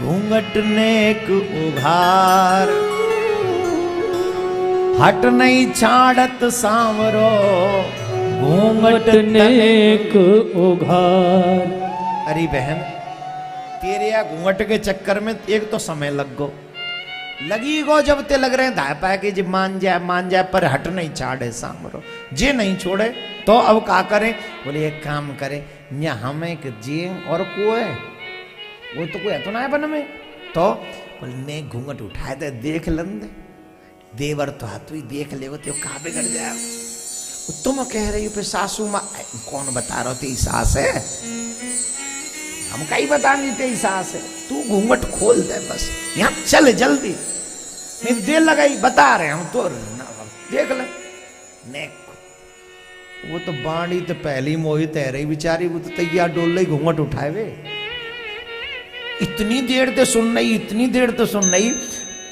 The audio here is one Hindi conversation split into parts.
घूंघट नेक उघार, हट नहीं छाड़त सांवरो, घूंघट नेक उघार। अरे बहन, तेरे या घूंघट के चक्कर में एक तो समय लग गो, लगी गो जब ते लग रहे हैं धाय पाए कि जब मान जाए पर हट नहीं छाड़े सांवरो, जे नहीं छोड़े तो अब क्या करें? बोले एक काम करे, या हमें जे और को है वो तो कोई है तो ना है बन में, तो बोले ने घूंघट उठाए दे देख लन दे, देवर तो हाथ ही देख ले तो कहाँ बिगड़ जाए। तुम कह रही हो फिर सासू माँ, कौन बता रहा तेरी सास है? हम कहीं बतानी तेरी सास है, तू घूंघट खोल दे बस, यहाँ चल जल्दी, नहीं देर लगाई बता रहे हम तो देख ले। ने वो तो बाणी तो पहली मोही तह रही बेचारी, वो तो तैयार डोल रही घूंघट उठाए वे, इतनी देर तो सुन रही, इतनी देर तो सुन रही।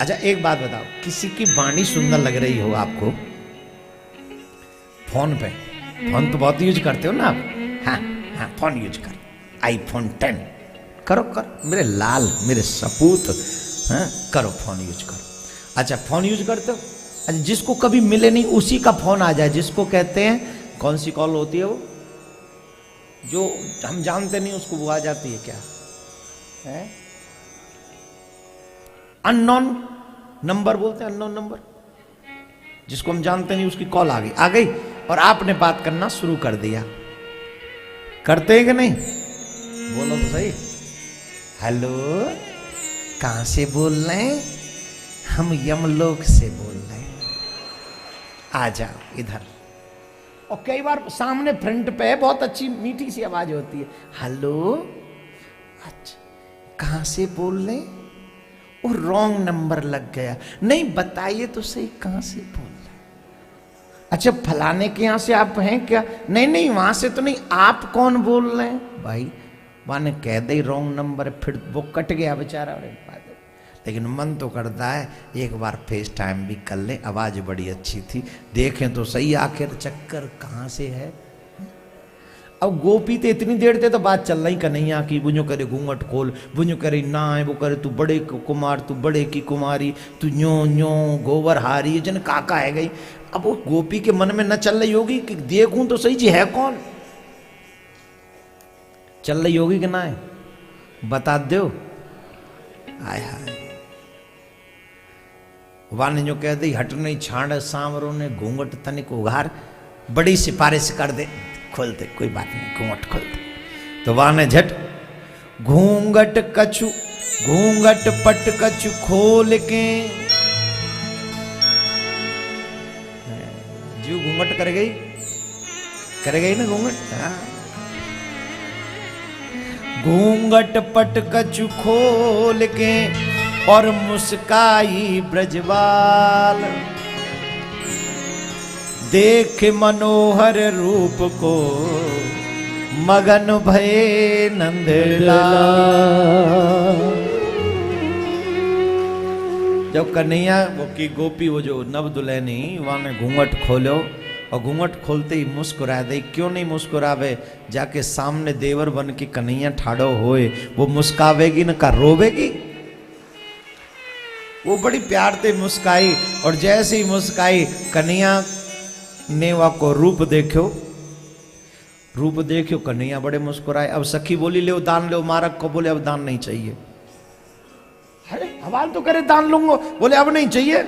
अच्छा एक बात बताओ, किसी की वाणी सुंदर लग रही हो आपको फोन पे, फोन तो बहुत यूज करते हो ना आप, हाँ हाँ फोन यूज कर, आईफोन 10 करो करो मेरे लाल मेरे सपूत, हाँ करो फोन यूज करो। अच्छा फोन यूज करते हो, अच्छा जिसको कभी मिले नहीं उसी का फोन आ जाए, जिसको कहते हैं कौन सी कॉल होती है वो जो हम जानते नहीं उसको वो आ जाती है, क्या है? अननोन नंबर बोलते हैं, अननोन नंबर, जिसको हम जानते नहीं उसकी कॉल आ गई और आपने बात करना शुरू कर दिया। करते हैं कि नहीं? बोलो तो सही। हेलो, कहां से बोल रहे हैं? हम यमलोक से बोल रहे हैं, आ जाओ इधर। और कई बार सामने फ्रंट पे बहुत अच्छी मीठी सी आवाज होती है, हेलो, अच्छा कहां से बोल रहे? वो रॉन्ग नंबर लग गया, नहीं बताइए तो सही कहां से बोल रहे? अच्छा फलाने के यहां से आप हैं क्या? नहीं नहीं वहां से तो नहीं, आप कौन बोल रहे हैं? भाई माने कह दे रॉन्ग नंबर, फिर वो कट गया बेचारा। लेकिन मन तो करता है एक बार फेस टाइम भी कर ले, आवाज बड़ी अच्छी थी, देखें तो सही आखिर चक्कर कहां से है। अब गोपी ते इतनी देर ते तो बात चल रही कन्हैया की, बुझो करे घूंघट खोल, बुझो करे ना है, वो करे तू बड़े कुमार, तू बड़े की कुमारी, तू न्यो न्यो गोबर हारी जन काका है गई। अब वो गोपी के मन में न चल रही होगी कि देखूं तो सही जी है कौन, चल रही होगी कि ना है, बता दो। आय हाय, वाने जो कह दी हट नहीं छाड़ सांवरों ने घूंघट तनिक उघार, बड़ी सिफारिश कर दे, खोलते कोई बात नहीं घूंघट खोलते। तो वाने झट घूंघट कछु, घूंघट पट कछु खोल के, जीव घूंघट कर गई ना घूंघट, हाँ। घूंघट पट कछु खोल के और मुस्काई ब्रजवाल, देख मनोहर रूप को मगन भये नंदलाल। जब कन्हैया वो की गोपी वो जो नव दुल्हनी वहां ने घूंघट खोलो और घूंघट खोलते ही मुस्कुरा दे, क्यों नहीं मुस्कुरावे? जाके सामने देवर बन के कन्हैया ठाड़ो होए, वो मुस्कावेगी न का रोवेगी? वो बड़ी प्यार से मुस्काई और जैसे ही मुस्काई कन्हैया ने को रूप देखो कन्हैया बड़े मुस्कुराए। अब सखी बोली ले दान लो, मारक को बोले अब दान नहीं चाहिए। अरे हवाल तो करे दान लूंगो, बोले अब नहीं चाहिए।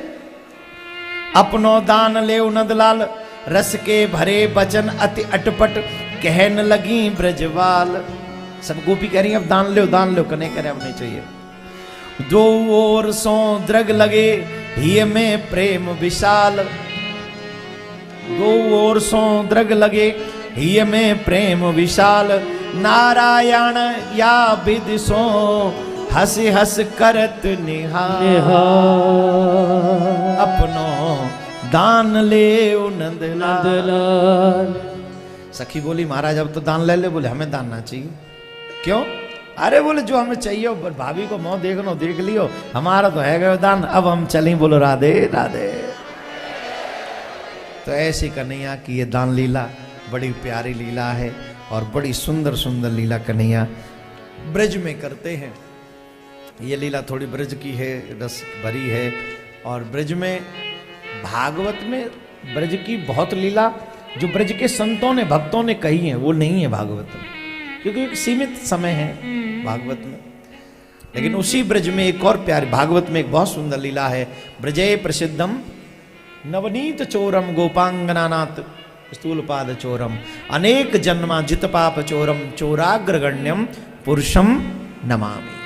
अपनो दान ले नंदलाल, रस के भरे बचन अति अटपट, कहन लगी ब्रजवाल। सब गोपी कह रही अब दान लो, कन्हैया कह रहे अब नहीं चाहिए। दो ओर सो द्रग लगे हिय में प्रेम विशाल, दो ओर सो द्रग लगे हिय में प्रेम विशाल, नारायण या विद सो हस हस करत निहार, अपनो दान ले नंदलाल। सखी बोली महाराज अब तो दान ले ले, बोले हमें दान ना चाहिए। क्यों? अरे बोले जो हमें चाहिए, भाभी को मुंह देखनो देख लियो, हमारा तो है गयो दान, अब हम चलें। बोलो राधे राधे। तो ऐसी कन्हैया की ये दान लीला बड़ी प्यारी लीला है और बड़ी सुंदर सुंदर लीला कन्हैया ब्रज में करते हैं। ये लीला थोड़ी ब्रज की है, रस भरी है। और ब्रज में, भागवत में ब्रज की बहुत लीला जो ब्रज के संतों ने भक्तों ने कही है वो नहीं है भागवत में, क्योंकि एक सीमित समय है भागवत में। लेकिन उसी ब्रज में एक और प्यारी, भागवत में एक बहुत सुंदर लीला है। ब्रजे प्रसिद्धम नवनीत चोरम गोपांगनानाथ स्थूलपाद चोरम अनेक जन्मा जित पाप चोरम चोराग्रगण्यम पुरुषम नमामि।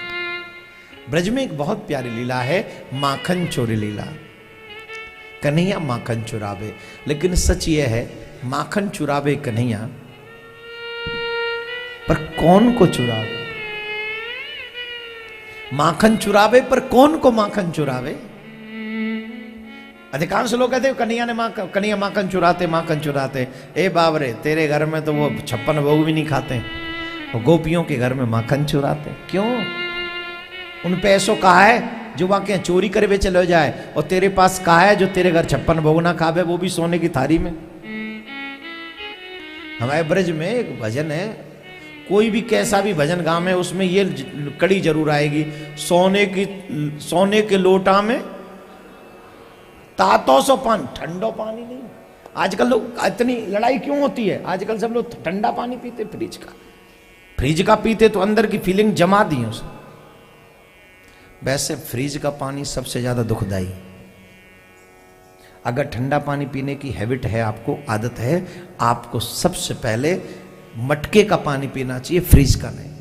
ब्रज में एक बहुत प्यारी लीला है, माखन चोरी लीला। कन्हैया माखन चुरावे, लेकिन सच यह है माखन चुरावे कन्हैया, पर कौन को चुरावे? माखन चुरावे पर कौन को माखन चुरावे? अधिकांश लोग कहते हैं कन्हैया माखन चुराते। ए बाबरे, तेरे घर में तो वो 56 भोग भी नहीं खाते, वो गोपियों के घर में माखन चुराते। क्यों? उन पे ऐसो कहा है जो वाकई चोरी करे वे चले जाए, और तेरे पास कहा है जो तेरे घर 56 भोग ना खावे, वो भी सोने की थारी में। हमारे ब्रज में एक भजन है, कोई भी कैसा भी भजन गाँव में उसमें ये कड़ी जरूर आएगी, सोने के लोटा में तातो सो पानी, ठंडो पानी नहीं। आजकल लोग इतनी लड़ाई क्यों होती है? आजकल सब लोग ठंडा पानी पीते, फ्रिज का पीते तो अंदर की फीलिंग जमा दी उसे। वैसे फ्रिज का पानी सबसे ज्यादा दुखदाई। अगर ठंडा पानी पीने की हैबिट है, आपको आदत है, आपको सबसे पहले मटके का पानी पीना चाहिए, फ्रिज का नहीं।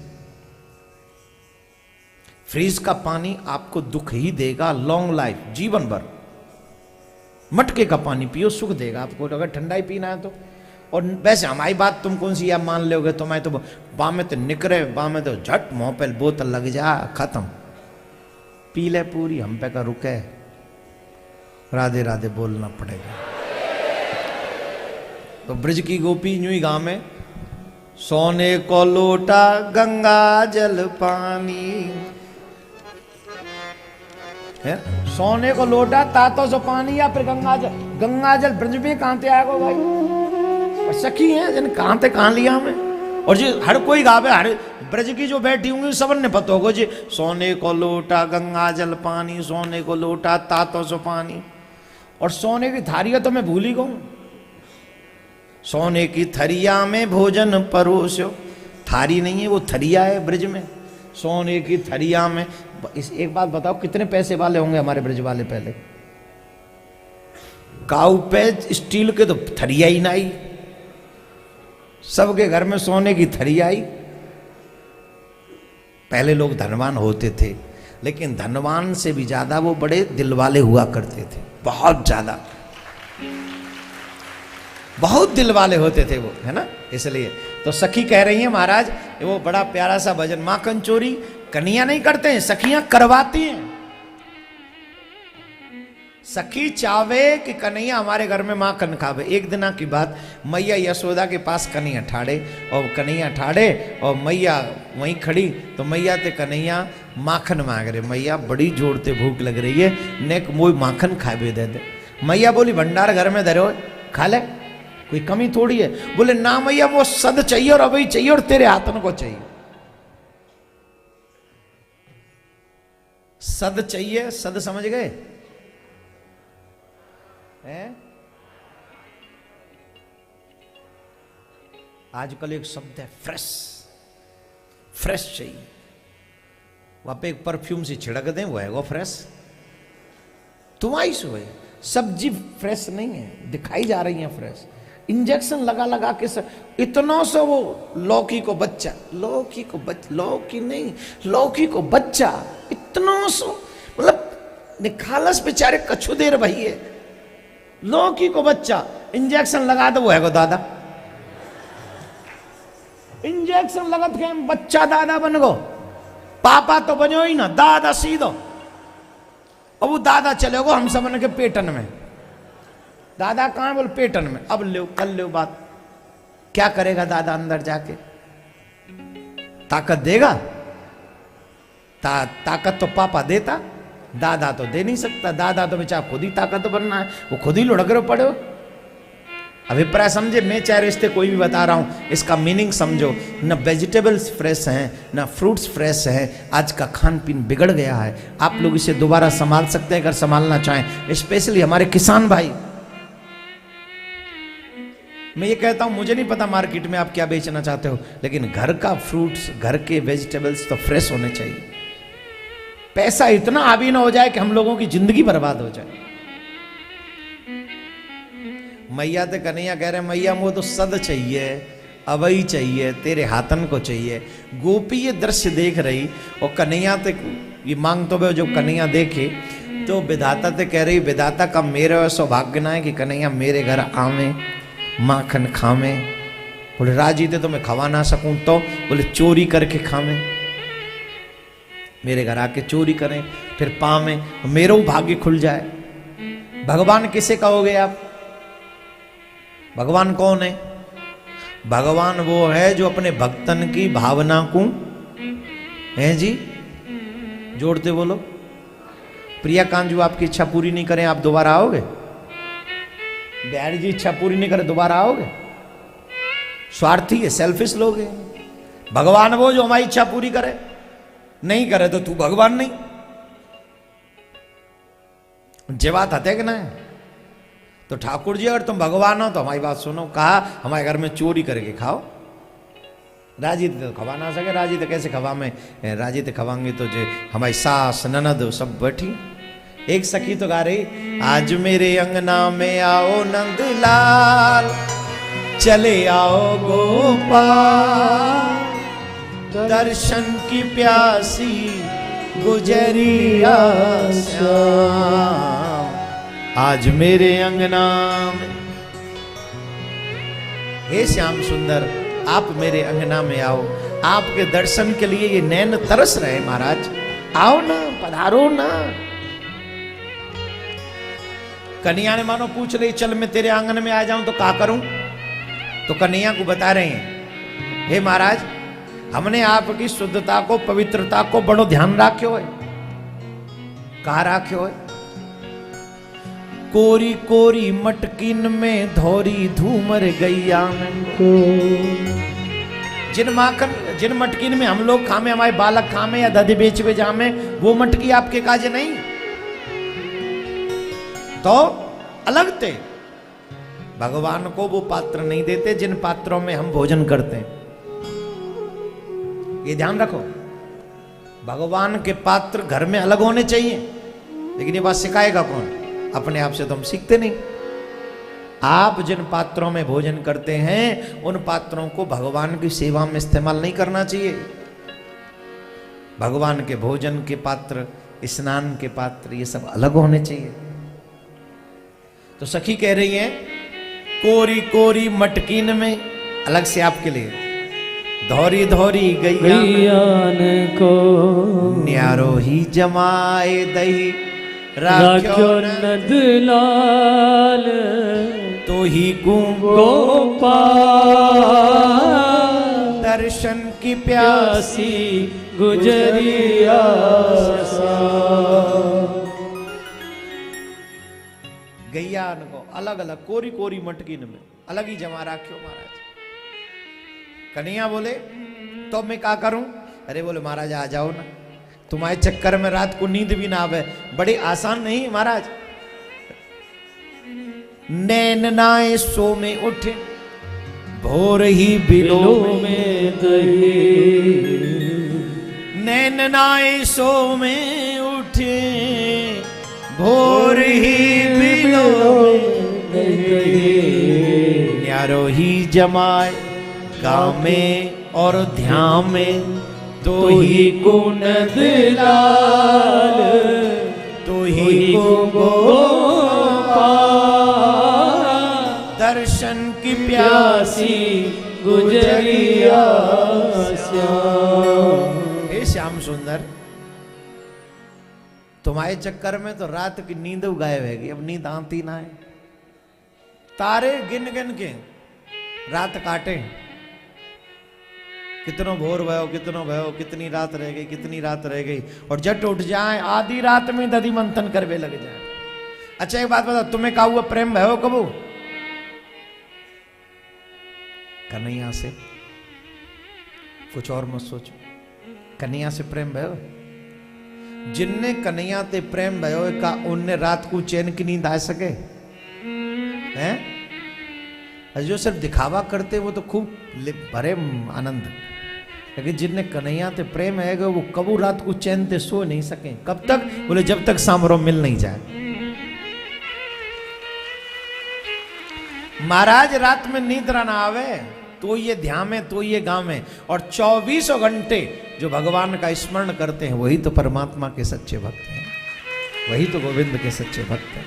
फ्रिज का पानी आपको दुख ही देगा लॉन्ग लाइफ, जीवन भर। मटके का पानी पियो, सुख देगा आपको, अगर ठंडा ही पीना है तो। और वैसे हमारी बात तुम कौन सी आप मान लोगे? तो मैं तो बामे तो निकरे, बामे तो झट मुंह पे बोतल लग जा, खत्म, पी ले पूरी, हम पे का रुके, राधे राधे बोलना पड़ेगा। तो ब्रज की गोपी यूं ही गांव में, सोने को लोटा गंगा जल पानी है, सोने को लोटा तातो सो पानी, या फिर गंगा जल ब्रज में कहां से आएगा भाई? और सखी है जिन कहां लिया हमें। और जी हर कोई गावे, हर ब्रज की जो बैठी होंगी सबने पता होगा जी, सोने को लोटा गंगा जल पानी, सोने को लोटा तातो सो पानी। और सोने की थारिया तो मैं भूल ही गऊं, सोने की थरिया में भोजन परोसो। थारी नहीं है वो, थरिया है ब्रज में, सोने की थरिया में। एक बात बताओ, कितने पैसे वाले होंगे हमारे ब्रज वाले? पहले काऊ पे स्टील के तो थरिया ही ना आई, सबके घर में सोने की थरिया आई। पहले लोग धनवान होते थे, लेकिन धनवान से भी ज्यादा वो बड़े दिल वाले हुआ करते थे, बहुत ज्यादा, बहुत दिल वाले होते थे वो, है ना। इसलिए तो सखी कह रही है महाराज, वो बड़ा प्यारा सा भजन, माखन चोरी कन्हैया नहीं करते हैं, सखियां करवाती हैं। सखी चावे कि कन्हैया हमारे घर में माखन खावे। एक दिन की बात, मैया यशोदा के पास कन्हैया ठाड़े, और कन्हैया ठाड़े और मैया वहीं खड़ी, तो मैया ते कन्हैया माखन मांग रहे। मैया बड़ी जोर से भूख लग रही है, नेक मोई माखन खावे दे दे। मैया बोली भंडार घर में धरो, खा ले, कोई कमी थोड़ी है। बोले ना मैया, वो सद चाहिए और अभी चाहिए, और तेरे हाथन को चाहिए। सद चाहिए, सद समझ गए हैं? आजकल एक शब्द है फ्रेश, फ्रेश चाहिए। वहां पे एक परफ्यूम से छिड़क दें, वो है वो फ्रेश। तुम्हारी सो है, सब्जी फ्रेश नहीं है, दिखाई जा रही है फ्रेश। इंजेक्शन लगा लगा के इतना सा वो लौकी को बच्चा, लौकी नहीं, लौकी को बच्चा इतना सो, मतलब निखालस बेचारे कछु देर भई है, लौकी को बच्चा इंजेक्शन लगा दो, वो है गो दादा। इंजेक्शन लगा के बच्चा दादा बन गो, पापा तो बनो ही ना, दादा सीधो। और वो दादा चले गो हम सबन के पेटन में। दादा कहाँ? बोल पेटन में। अब लो, कल लो बात, क्या करेगा दादा अंदर जाके? ताकत देगा? ताकत तो पापा देता, दादा तो दे नहीं सकता। दादा तो बेचारा खुद ही ताकत बनना है, वो खुद ही लुढ़क रहे पड़े हो। अभिप्राय समझे, मैं चाहे रिश्ते कोई भी बता रहा हूं, इसका मीनिंग समझो। न वेजिटेबल्स फ्रेश हैं, न फ्रूट्स फ्रेश हैं। आज का खान पीन बिगड़ गया है। आप लोग इसे दोबारा संभाल सकते हैं अगर संभालना चाहें, स्पेशली हमारे किसान भाई। मैं ये कहता हूं, मुझे नहीं पता मार्केट में आप क्या बेचना चाहते हो, लेकिन घर का फ्रूट्स, घर के वेजिटेबल्स तो फ्रेश होने चाहिए। पैसा इतना हावी ना हो जाए कि हम लोगों की जिंदगी बर्बाद हो जाए। मैया तो कन्हैया कह रहे, मैया वो तो सद चाहिए, अवई चाहिए, तेरे हाथन को चाहिए। गोपी ये दृश्य देख रही और कन्हैया तो ये मांग तो जो कन्हैया देखे तो विधाता तो कह रही, विधाता का मेरा सौभाग्य ना है कि कन्हैया मेरे घर आवे, माखन खावे। बोले राजी थे तो मैं खवा ना सकूं, तो बोले चोरी करके खावे, मेरे घर आके चोरी करें फिर पावे, मेरा भाग्य खुल जाए। भगवान किसे कहोगे आप? भगवान कौन है? भगवान वो है जो अपने भक्तन की भावना को है जी जोड़ते। बोलो प्रिया कांजू आपकी इच्छा पूरी नहीं करें, आप दोबारा आओगे? बिहारी जी इच्छा पूरी नहीं करे, दोबारा आओगे? स्वार्थी है, सेल्फिश लोग हैं। भगवान वो जो हमारी इच्छा पूरी करे, नहीं करे तो तू भगवान नहीं। जे बात हते कि नहीं? तो ठाकुर जी अगर तुम भगवान हो तो हमारी बात सुनो। कहा हमारे घर में चोरी करके खाओ। राजी तो खवा ना सके, राजी तो कैसे खवा में, राजी तो खवाएंगे तो जो हमारी सास ननद सब बैठी। एक सखी तो गा रही, आज मेरे अंगना में आओ नंदलाल, चले आओ गोपाल, दर्शन की प्यासी गुजरिया श्याम, आज मेरे अंगना में। हे श्याम सुंदर, आप मेरे अंगना में आओ, आपके दर्शन के लिए ये नैन तरस रहे महाराज, आओ ना, पधारो ना। कन्हैया ने मानो पूछ रही, चल मैं तेरे आंगन में आ जाऊं तो क्या करूं? तो कन्हैया को बता रहे हैं, हे महाराज हमने आपकी शुद्धता को, पवित्रता को बड़ो ध्यान राख्यो है। कहा राख्यो है? कोरी कोरी मटकिन में धोरी धूमर गैया को। जिन मटकिन में हम लोग खामे, हमारे बालक खामे या दधी बेचवे जामे, वो मटकी आपके काज नहीं तो अलग थे। भगवान को वो पात्र नहीं देते जिन पात्रों में हम भोजन करते हैं। ये ध्यान रखो, भगवान के पात्र घर में अलग होने चाहिए। लेकिन ये बात सिखाएगा कौन? अपने आप से तो हम सीखते नहीं। आप जिन पात्रों में भोजन करते हैं उन पात्रों को भगवान की सेवा में इस्तेमाल नहीं करना चाहिए। भगवान के भोजन के पात्र, स्नान के पात्र, ये सब अलग होने चाहिए। तो सखी कह रही है, कोरी कोरी मटकीन में, अलग से आपके लिए, धौरी धौरी गैयान को, न्यारो ही जमाए दही राख्यो नंदलाल, तो ही गोपाल, दर्शन की प्यासी गुजरिया। गैयान को अलग अलग, कोरी कोरी मटकीन में अलग ही जमा राख्यो महाराज। कन्हैया बोले तो मैं क्या करूं? अरे बोले महाराज आ जाओ ना, तुम्हारे चक्कर में रात को नींद भी ना आवे। बड़ी आसान नहीं महाराज। नैन नाए सो में उठे, भोर ही बिलो में दही। नैन नाए सो में उठे, भोर ही बिलो में दही। न्यारो ही जमाए कामे और ध्यान में, तो ही को नंदलाल, तो ही को गोपाल, दर्शन की प्यासी गुजरिया श्याम। हे श्याम सुंदर, तुम्हारे चक्कर में तो रात की नींद गायब है, अब नींद आती ना है। तारे गिन गिन के रात काटे, कितनो भोर भयो, कितनो भयो, कितनी रात रह गई, कितनी रात रह गई, और जट उठ जाए आधी रात में दधी मंथन करवे लग जाए। अच्छा एक बात बता, तुम्हें का हुआ प्रेम भयो कबू? कन्हैया से, कुछ और मत सोचो, कन्हैया से प्रेम भयो। जिनने कन्हैया ते प्रेम भयो का उनने रात को चैन की नींद आ सके हैं? जो सिर्फ दिखावा करते वो तो खूब भरे आनंद, लेकिन जिनने कन्हैया ते प्रेम है वो कबू रात को चैन ते सो नहीं सके। कब तक? बोले जब तक सामरो मिल नहीं जाए। महाराज रात में नींद ना आवे तो ये ध्यान में, तो ये गांव में, और 24 घंटे जो भगवान का स्मरण करते हैं वही तो परमात्मा के सच्चे भक्त हैं, वही तो गोविंद के सच्चे भक्त हैं।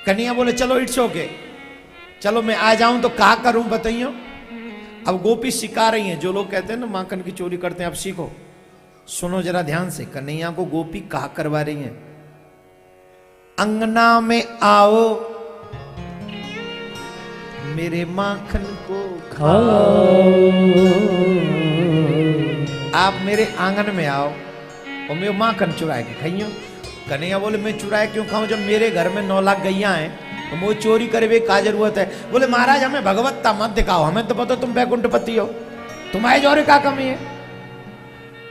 कन्हैया बोले चलो इट्स ओके, चलो मैं आ जाऊं तो क्या करूं बताइयो। अब गोपी सिखा रही हैं, जो लोग कहते हैं ना माखन की चोरी करते हैं, अब सीखो, सुनो जरा ध्यान से। कन्हैया को गोपी कहा करवा रही हैं, अंगना में आओ मेरे माखन को खाओ, आप मेरे आंगन में आओ और मैं माखन चुराए के खाइयो। कन्हैया बोले मैं चुराए क्यों खाऊं, जब मेरे घर में 9 लाख गैया हैं तो वो चोरी करे वे का जरूरत है। बोले महाराज हमें भगवत्ता मत दिखाओ, हमें तो पता तुम बैकुंठपति हो, तुम्हारे जोरे का कमी है,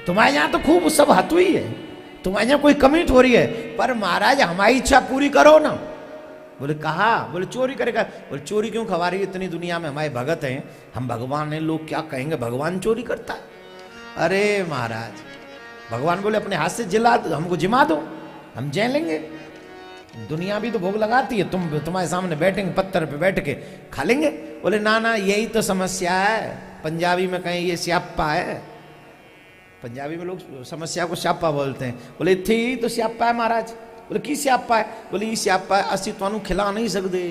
तुम्हारे यहाँ तो खूब सब हाथ हुई है, तुम्हारे यहाँ कोई कमी थोड़ी है, पर महाराज हमारी इच्छा पूरी करो ना। बोले कहा, बोले चोरी करेगा। बोले चोरी क्यों खवा रही है, इतनी दुनिया में हमारे भगत हैं, हम भगवान हैं, लोग क्या कहेंगे भगवान चोरी करता है। अरे महाराज भगवान बोले अपने हाथ से जिला दो, हमको जिमा दो, हम जै लेंगे, दुनिया भी तो भोग लगाती है, तुम्हारे सामने बैठेंगे पत्थर पे बैठ के खा लेंगे। बोले ना ना यही तो समस्या है, पंजाबी में कहें ये स्यापा है, पंजाबी में लोग समस्या को स्यापा बोलते हैं। बोले थी तो स्यापा है महाराज। बोले की स्यापा है? बोले ये स्यापा है असि तुहानू खिला नहीं सकते,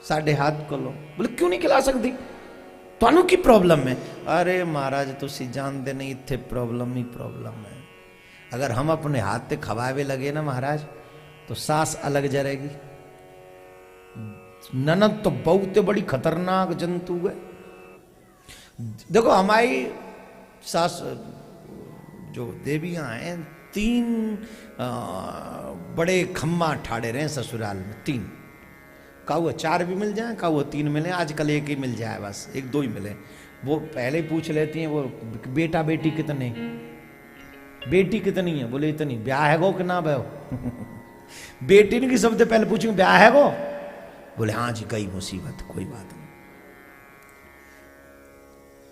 साढ़े हाथ को लो। बोले क्यों नहीं खिला सकती, तुहानू की प्रॉब्लम है? अरे महाराज तुसी जानते नहीं इत्थे प्रॉब्लम ही प्रॉब्लम है, अगर हम अपने हाथ से खवावे लगे ना महाराज तो सांस अलग जरेगी। ननद तो बहुत बड़ी खतरनाक जंतु है। देखो हमारी सास जो देवियां हैं 3 बड़े खम्मा ठाड़े रहे ससुराल में, 3 का हुआ 4 भी मिल जाए, का हुआ 3 मिले, आजकल 1 ही मिल जाए, बस 1-2 ही मिले। वो पहले ही पूछ लेती हैं वो बेटा बेटी कितने, बेटी कितनी है? बोले इतनी। ब्याह है गो कि ना भयो? बेटी ने की सबसे पहले पूछूंगी ब्याह है गो? बोले हाँ जी कई मुसीबत, कोई बात नहीं।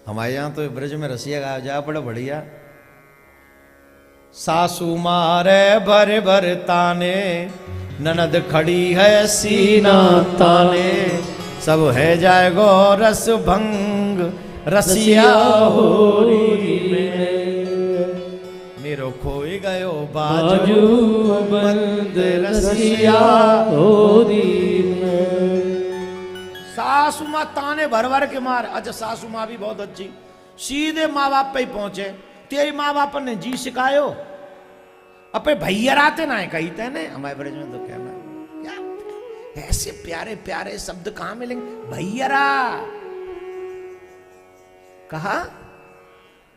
हमारे यहां तो ब्रज में रसिया गाया जा बड़ा बढ़िया, सासू मारे भर भर ताने, ननद खड़ी है सीना ताने, सब है जाए गो रस भंग रसिया होरी में, मेरो खोई गयो बाजू बंद रसिया होरी में। सासू माँ ताने भर भर के मार। अच्छा सासू माँ भी बहुत अच्छी, सीधे माँ बाप पे ही पहुंचे। तेरी माँ बाप ने जी सिखायो, अपने भैया आते ना है कही तेने, हमारे ब्रज में तो कहना क्या ऐसे प्यारे प्यारे शब्द कहां मिलेंगे। भैयरा कहा,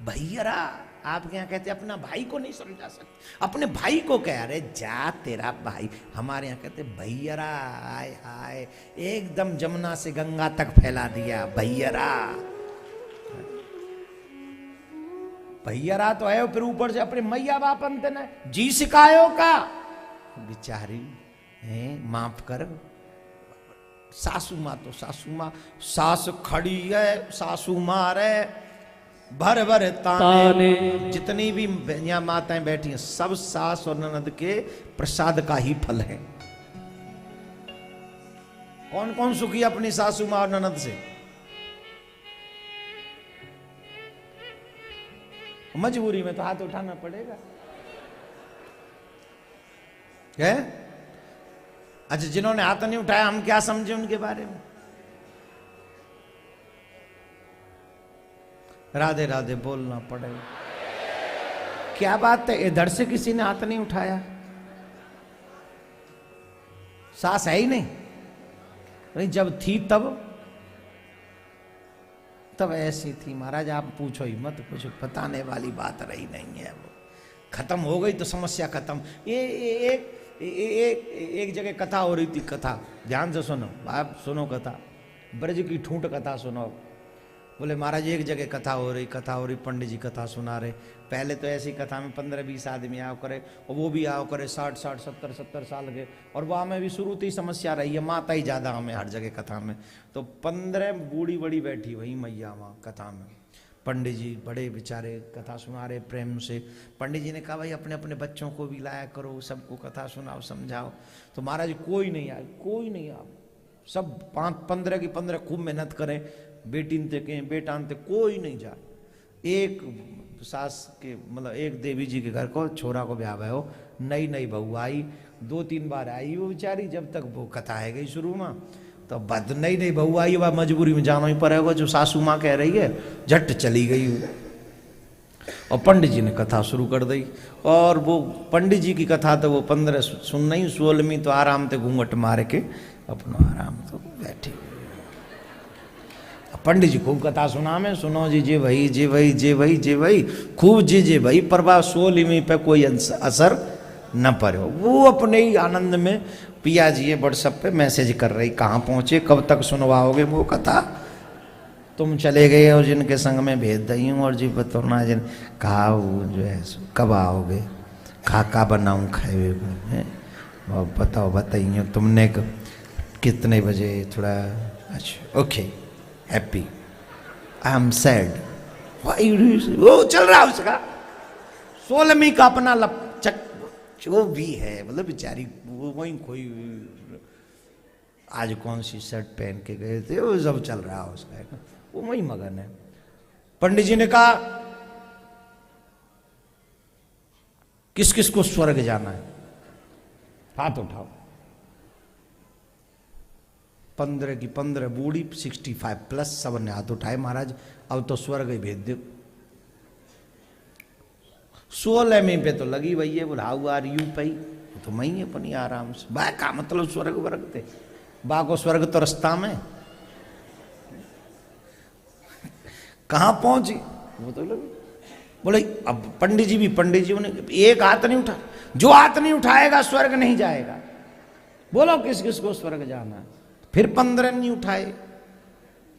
भैयरा आप यहाँ कहते अपना भाई को नहीं समझा सकते, अपने भाई को कह रहे जा तेरा भाई, हमारे यहाँ कहते भैयरा। आय हाय एकदम जमुना से गंगा तक फैला दिया भैयरा। भैयरा तो है, फिर ऊपर से अपने मैया बाप अंत ने जी सिखायो का, बेचारी है माफ कर। सासू माँ तो सासू माँ, सास खड़ी है सासू मारे भर भर ताने। जितनी भी यहाँ माताएं बैठी हैं सब सास और ननद के प्रसाद का ही फल है। कौन कौन सुखी अपनी सासू माँ और ननद से? मजबूरी में तो हाथ उठाना पड़ेगा है? अच्छा जिन्होंने हाथ नहीं उठाया हम क्या समझे उनके बारे में? राधे राधे बोलना पड़ेगा। क्या बात है, इधर से किसी ने हाथ नहीं उठाया? सास है ही नहीं, नहीं जब थी तब ऐसी थी महाराज, आप पूछो ही मत, कुछ बताने वाली बात रही नहीं है। वो खत्म हो गई तो समस्या खत्म। ये एक जगह कथा हो रही थी, कथा ध्यान से सुनो, आप सुनो कथा, ब्रज की ठूंठ कथा सुनो। बोले महाराज एक जगह कथा हो रही, पंडित जी कथा सुना रहे। पहले तो ऐसी कथा में 15-20 आदमी आओ करे, और वो भी आओ करे 60-60 70-70 साल के, और वहाँ में भी शुरू से ही समस्या रही है, माता ही ज़्यादा हमें हर जगह कथा में। तो 15 बूढ़ी बड़ी बैठी वही मैया वहाँ कथा में, पंडित जी बड़े बेचारे कथा सुना रहे प्रेम से। पंडित जी ने कहा भाई अपने अपने बच्चों को भी लाया करो, सबको कथा सुनाओ समझाओ। तो महाराज कोई नहीं आए, कोई नहीं आए, सब 15 की 15 खूब मेहनत करें, बेटी ते कहें बेटा ते कोई नहीं जाए। एक सास के मतलब एक देवी जी के घर को छोरा को ब्याह भयो, नई नई बहू आई, 2-3 बार आई वो बेचारी, जब तक वो कथा है गई शुरू में, तो बद नई नई बहू आई, वह मजबूरी में जाना ही पड़ेगा, जो सासू माँ कह रही है झट चली गई। और पंडित जी ने कथा शुरू कर दी, और वो पंडित जी की कथा तो वो 15 सुन नहीं, 16वीं तो आराम से घूंघट मार के अपना आराम तो बैठे। पंडित जी खूब कथा सुना में, सुनो जी जे भाई जे भाई जे भाई जे भाई खूब जे भाई, पर बा 16वीं पे कोई असर न पड़े। वो अपने ही आनंद में पिया जी व्हाट्सएप पे मैसेज कर रही, कहाँ पहुँचे, कब तक सुनवाओगे वो कथा, तुम चले गए और जिनके संग में भेज दई हूँ, और जी बतौना जिन कहा वो जो है कब आओगे, खाका बनाऊँ खाए, बताओ बताइए तुमने कितने बजे, थोड़ा अच्छा okay happy, I am sad, वो चल रहा उसका 16वीं का अपना लपचक जो भी है, मतलब बेचारी वो वही कोई आज कौन सी शर्ट पहन के गए थे, वो सब चल रहा है उसका, वो वही मगन है। पंडित जी ने कहा किस किस को स्वर्ग जाना है, हाथ उठाओ। 15 की 15 बूढ़ी 65 प्लस सब ने हाथ उठाए, महाराज अब तो स्वर्ग ही भेज दो। 16वीं पे तो लगी भैया, बोला हाउ आर यू पई, तो मैं ही अपनी आराम से, बा का मतलब स्वर्ग वर्ग थे, बा को स्वर्ग तो रास्ता में कहाँ पहुंची, वो तो लगी। बोले अब पंडित जी ने एक हाथ नहीं उठा, जो हाथ नहीं उठाएगा स्वर्ग नहीं जाएगा, बोलो किस किस को स्वर्ग जाना है। फिर 15 नहीं उठाए,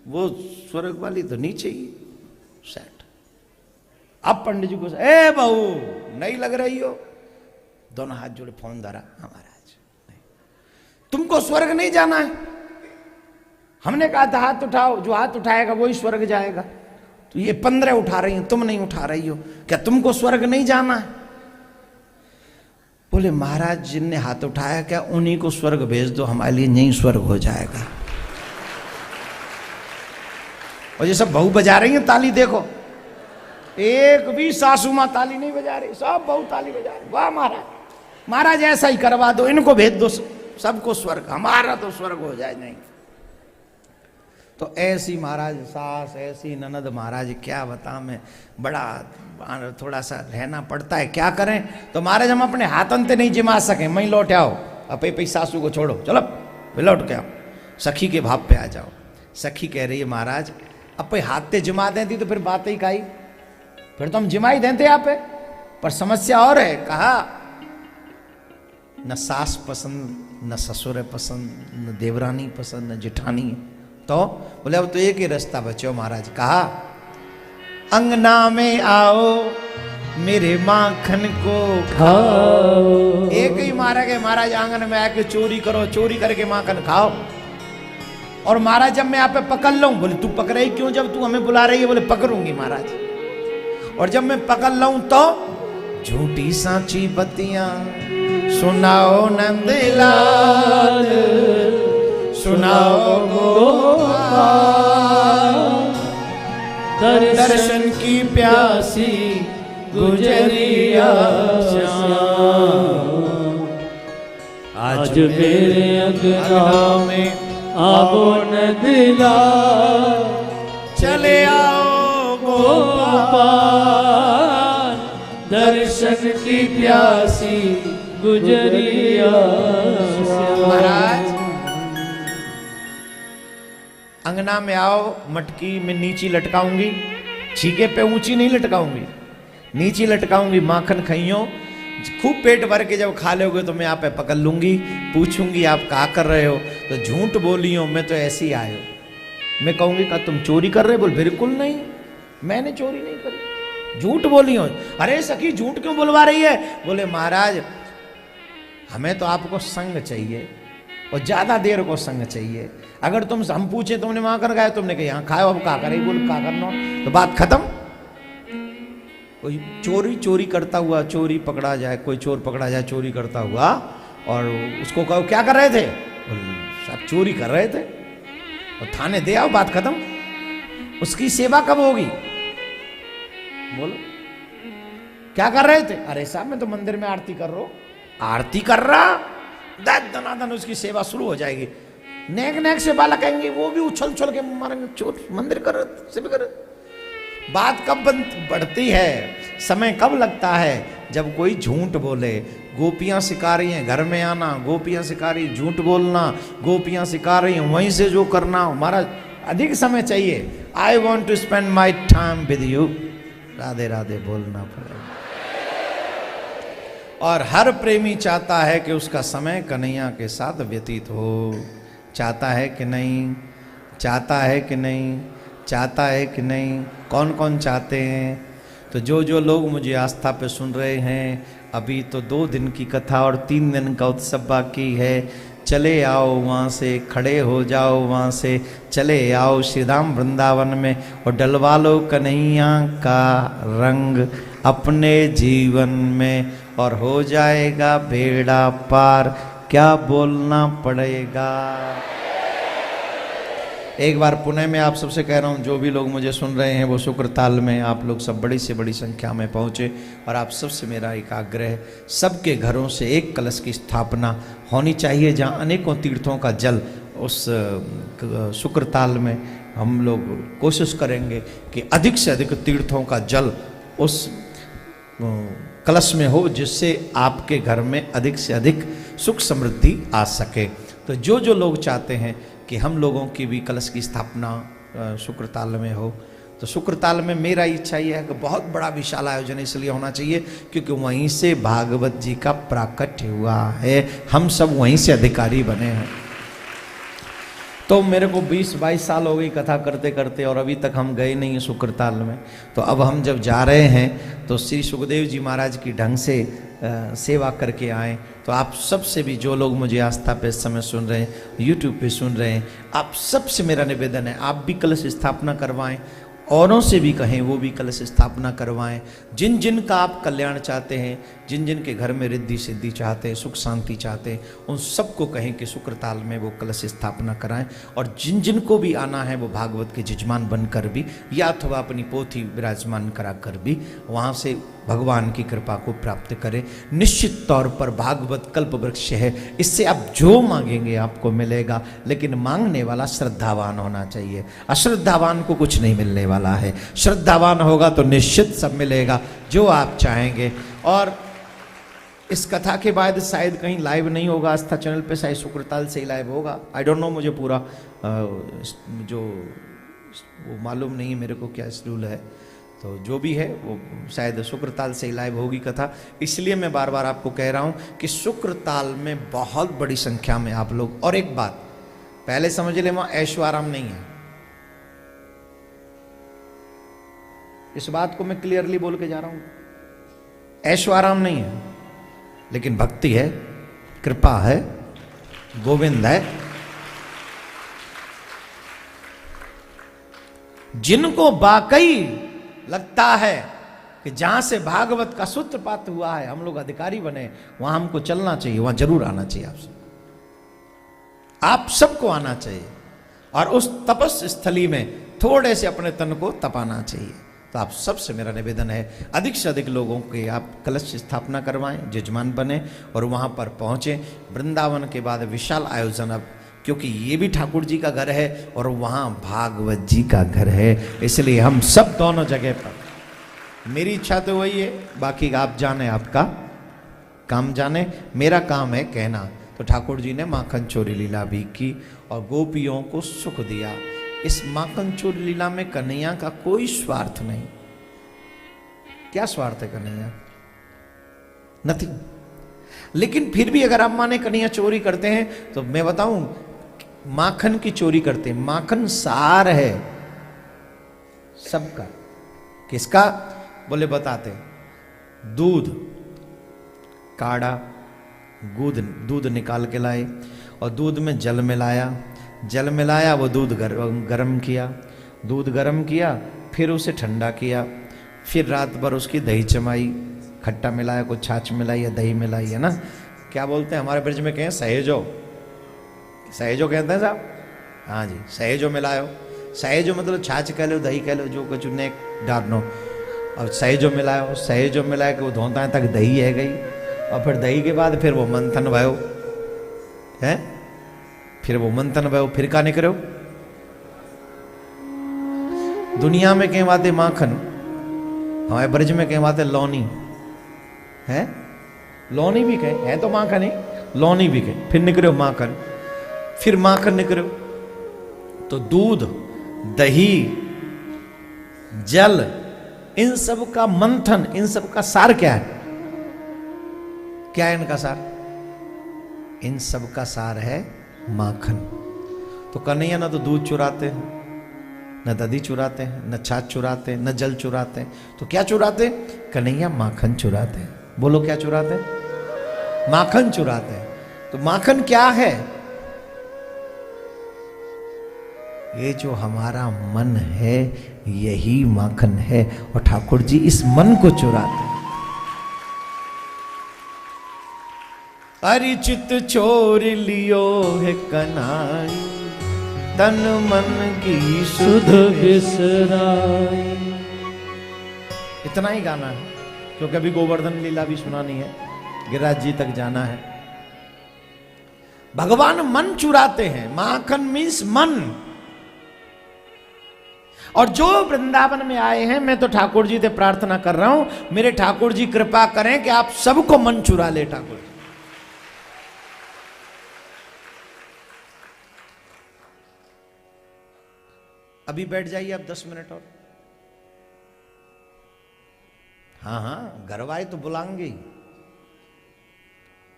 वो स्वर्ग वाली तो नीचे ही सेट। अब पंडित जी को ए बहू नहीं लग रही हो, दोनों हाथ जोड़े फोन धरा, महाराज तुमको स्वर्ग नहीं जाना है, हमने कहा था हाथ उठाओ, जो हाथ उठाएगा वही स्वर्ग जाएगा, तो ये 15 उठा रही हो, तुम नहीं उठा रही हो, क्या तुमको स्वर्ग नहीं जाना है। बोले महाराज जिनने हाथ उठाया क्या उन्हीं को स्वर्ग भेज दो, हमारे लिए यही स्वर्ग हो जाएगा। और ये सब बहू बजा रही हैं ताली, देखो एक भी सासू माँ ताली नहीं बजा रही, सब बहू ताली बजा रही, वाह महाराज, महाराज ऐसा ही करवा दो, इनको भेज दो सबको स्वर्ग, हमारा तो स्वर्ग हो जाए नहीं। तो ऐसी महाराज सास, ऐसी ननद, महाराज क्या बता मैं, बड़ा थोड़ा सा रहना पड़ता है, क्या करें। तो महाराज हम अपने हाथन से नहीं जिमा सके, मैं लौट आओ, अपे पे सासू को छोड़ो, चलो लौट के आओ, सखी के भाव पे आ जाओ। सखी कह रही है महाराज अपे हाथ से जिमा देती तो फिर बात ही काई, फिर तो हम जिमा ही देते यहाँ पे, पर समस्या और है। कहा न सास पसंद, न ससुर पसंद, न देवरानी पसंद, न जेठानी, तो बोले अब तो एक ही रास्ता बचो महाराज। कहा अंगना में आओ मेरे माखन को खाओ, एक ही मारा के महाराज आंगन में आके चोरी करो, चोरी करके माखन खाओ। और महाराज जब मैं यहाँ पे पकड़ लूं, बोले तू पकड़ रही क्यों, जब तू हमें बुला रही है, बोले पकड़ूंगी महाराज। और जब मैं पकड़ लूं तो झूठी सांची बत्तियां सुनाओ नंदलाल, सुनाओ गोपाल, दर्शन की प्यासी गुजरिया आज मेरे अंगना में आओ नंदलाल, चले आओ गोपाल, दर्शन की प्यासी गुजरिया। महाराज अंगना में आओ, मटकी में नीची लटकाऊंगी, छीके पे ऊंची नहीं लटकाऊंगी, नीची लटकाऊंगी, माखन खाइयो खूब पेट भर के जब खा लोगे तो मैं आप पे पकड़ लूंगी, पूछूंगी आप क्या कर रहे हो, तो झूठ बोली हो, मैं तो ऐसे ही आयो। मैं कहूंगी का तुम चोरी कर रहे? बोल बिल्कुल नहीं, मैंने चोरी नहीं करी, झूठ बोली हो। अरे सखी झूठ क्यों बोलवा रही है? बोले महाराज हमें तो आपको संग चाहिए और ज्यादा देर को संग चाहिए। अगर तुम हम पूछे तुमने वहां कर गए, तुमने कहा यहाँ खाओ, अब क्या करे? बोल क्या करना, तो बात खत्म। कोई चोरी करता हुआ चोरी पकड़ा जाए, कोई चोर पकड़ा जाए चोरी करता हुआ, और उसको कहो क्या कर रहे थे? सब चोरी कर रहे थे, और थाने दे आओ, बात खत्म। उसकी सेवा कब होगी? बोलो क्या कर रहे थे? अरे साहब मैं तो मंदिर में आरती कर रहा हूं। आरती कर रहा, दनादन उसकी सेवा शुरू हो जाएगी। नेक से बालक कहेंगे, वो भी उछल के मारेंगे, चोर मंदिर कर सेवा कर। बात कब बढ़ती है, समय कब लगता है? जब कोई झूठ बोले। गोपियां सिखा रही हैं घर में आना, गोपियां सिखा रही झूठ बोलना, गोपियां सिखा रही हैं वहीं से जो करना। हमारा अधिक समय चाहिए। I want to spend my time with you, Radhe Radhe बोलना पड़ेगा। और हर प्रेमी चाहता है कि उसका समय कन्हैया के साथ व्यतीत हो। चाहता है कि नहीं? चाहता है कि नहीं? चाहता है कि नहीं? कौन कौन चाहते हैं? तो जो लोग मुझे आस्था पे सुन रहे हैं, अभी तो 2 दिन की कथा और 3 दिन का उत्सव बाकी है। चले आओ वहाँ से, खड़े हो जाओ वहाँ से, चले आओ श्री राम वृंदावन में और डलवा लो कन्हैया का रंग अपने जीवन में, और हो जाएगा बेड़ा पार। क्या बोलना पड़ेगा? एक बार पुणे में आप सबसे कह रहा हूँ, जो भी लोग मुझे सुन रहे हैं वो शुक्र ताल में आप लोग सब बड़ी से बड़ी संख्या में पहुँचे। और आप सबसे मेरा एक आग्रह है, सबके घरों से एक कलश की स्थापना होनी चाहिए, जहाँ अनेकों तीर्थों का जल उस शुक्र ताल में हम लोग कोशिश करेंगे कि अधिक से अधिक तीर्थों का जल उस कलश में हो, जिससे आपके घर में अधिक से अधिक सुख समृद्धि आ सके। तो जो लोग चाहते हैं कि हम लोगों की भी कलश की स्थापना शुक्रताल में हो, तो शुक्रताल में मेरा इच्छा यह है कि बहुत बड़ा विशाल आयोजन इसलिए होना चाहिए क्योंकि वहीं से भागवत जी का प्राकट्य हुआ है, हम सब वहीं से अधिकारी बने हैं। तो मेरे को 20-22 साल हो गई कथा करते करते, और अभी तक हम गए नहीं हैं शुक्रताल में। तो अब हम जब जा रहे हैं तो श्री सुखदेव जी महाराज की ढंग से सेवा करके आए। तो आप सबसे भी, जो लोग मुझे आस्था पे इस समय सुन रहे हैं, यूट्यूब पे सुन रहे हैं, आप सबसे मेरा निवेदन है, आप भी कलश स्थापना करवाएं, औरों से भी कहें वो भी कलश स्थापना करवाएं। जिन जिन का आप कल्याण चाहते हैं, जिन जिन के घर में रिद्धि सिद्धि चाहते हैं, सुख शांति चाहते हैं, उन सबको कहें कि शुक्रताल में वो कलश स्थापना कराएं। और जिन जिन को भी आना है वो भागवत के जजमान बनकर भी, या अथवा अपनी पोथी विराजमान कराकर भी वहाँ से भगवान की कृपा को प्राप्त करें। निश्चित तौर पर भागवत कल्प वृक्ष है, इससे आप जो मांगेंगे आपको मिलेगा, लेकिन मांगने वाला श्रद्धावान होना चाहिए। अश्रद्धावान को कुछ नहीं मिलने वाला है, श्रद्धावान होगा तो निश्चित सब मिलेगा जो आप चाहेंगे। और इस कथा के बाद शायद कहीं लाइव नहीं होगा, आस्था चैनल पे शायद शुक्रताल से ही लाइव होगा। आई डोंट नो, मुझे पूरा जो वो मालूम नहीं है मेरे को क्या शेड्यूल है। तो जो भी है वो शायद शुक्रताल से ही लाइव होगी कथा। इसलिए मैं बार बार आपको कह रहा हूँ कि शुक्रताल में बहुत बड़ी संख्या में आप लोग। और एक बात पहले समझ ले, वहाँ ऐशो आराम नहीं है, इस बात को मैं क्लियरली बोल के जा रहा हूँ। ऐशो आराम नहीं है, लेकिन भक्ति है, कृपा है, गोविंद है। जिनको वाकई लगता है कि जहां से भागवत का सूत्रपात हुआ है, हम लोग अधिकारी बने, वहां हमको चलना चाहिए, वहां जरूर आना चाहिए। आप सबको आना चाहिए और उस तपस स्थली में थोड़े से अपने तन को तपाना चाहिए। तो आप सबसे मेरा निवेदन है, अधिक से अधिक लोगों के आप कलश स्थापना करवाएं, जजमान बने और वहां पर पहुंचे। वृंदावन के बाद विशाल आयोजन, अब क्योंकि ये भी ठाकुर जी का घर है और वहाँ भागवत जी का घर है, इसलिए हम सब दोनों जगह पर। मेरी इच्छा तो वही है, बाकी आप जाने, आपका काम जाने, मेरा काम है कहना। तो ठाकुर जी ने माखन चोरी लीला भी की और गोपियों को सुख दिया। इस माखन चोरी लीला में कन्हैया का कोई स्वार्थ नहीं। क्या स्वार्थ है कन्हैया? नथिंग। लेकिन फिर भी अगर आप माने कन्हैया चोरी करते हैं, तो मैं बताऊं, माखन की चोरी करते हैं। माखन सार है सबका। किसका? बोले बताते हैं। दूध काढ़ा, दूध निकाल के लाए और दूध में जल मिलाया, जल मिलाया, वो दूध गरम किया, दूध गरम किया, फिर उसे ठंडा किया, फिर रात भर उसकी दही जमाई, खट्टा मिलाया, कुछ छाछ मिलाई या दही मिलाई, है ना। क्या बोलते हैं हमारे ब्रिज में, कहें सहेजो, सहेजो कहते हैं साहब। हाँ जी, सहेजो मिलायो। सहेजो मतलब छाछ कह लो, दही कह लो, जो कुछ ने डालनो। और सहेजो मिलायो, सहेजो मिला के वो धोता है तक दही है गई, और फिर दही के बाद फिर वो मंथन भयो है, फिर वो मंथन भयो, फिर का निकलो। दुनिया में कहीं बातें माखन, हमारे ब्रज में कहीं बातें लौनी है, लौनी भी कहे है तो माखन ही, लौनी भी कहे, फिर निकलो माखन, फिर माखन निकलो। तो दूध, दही, जल, इन सब का मंथन, इन सब का सार क्या है? क्या है इनका सार? इन सब का सार है माखन। तो कन्हैया ना तो दूध चुराते हैं, न दही चुराते हैं, न छाछ चुराते हैं, न जल चुराते हैं, तो क्या चुराते? कन्हैया माखन चुराते हैं। बोलो क्या चुराते हैं? माखन चुराते हैं। तो माखन क्या है? ये जो हमारा मन है, यही माखन है, और ठाकुर जी इस मन को चुराते हैं। अरिचित चोर लियो है कन्हैया, तन मन की सुध बिसराई। इतना ही गाना है, क्योंकि अभी गोवर्धन लीला भी सुनानी है, गिरिराज जी तक जाना है। भगवान मन चुराते हैं। माखन मीन्स मन। और जो वृंदावन में आए हैं, मैं तो ठाकुर जी से प्रार्थना कर रहा हूं, मेरे ठाकुर जी कृपा करें कि आप सबको मन चुरा ले ठाकुर जी। अभी बैठ जाइए आप 10 मिनट और। हाँ हाँ, घरवाई तो बुलाएंगे ही,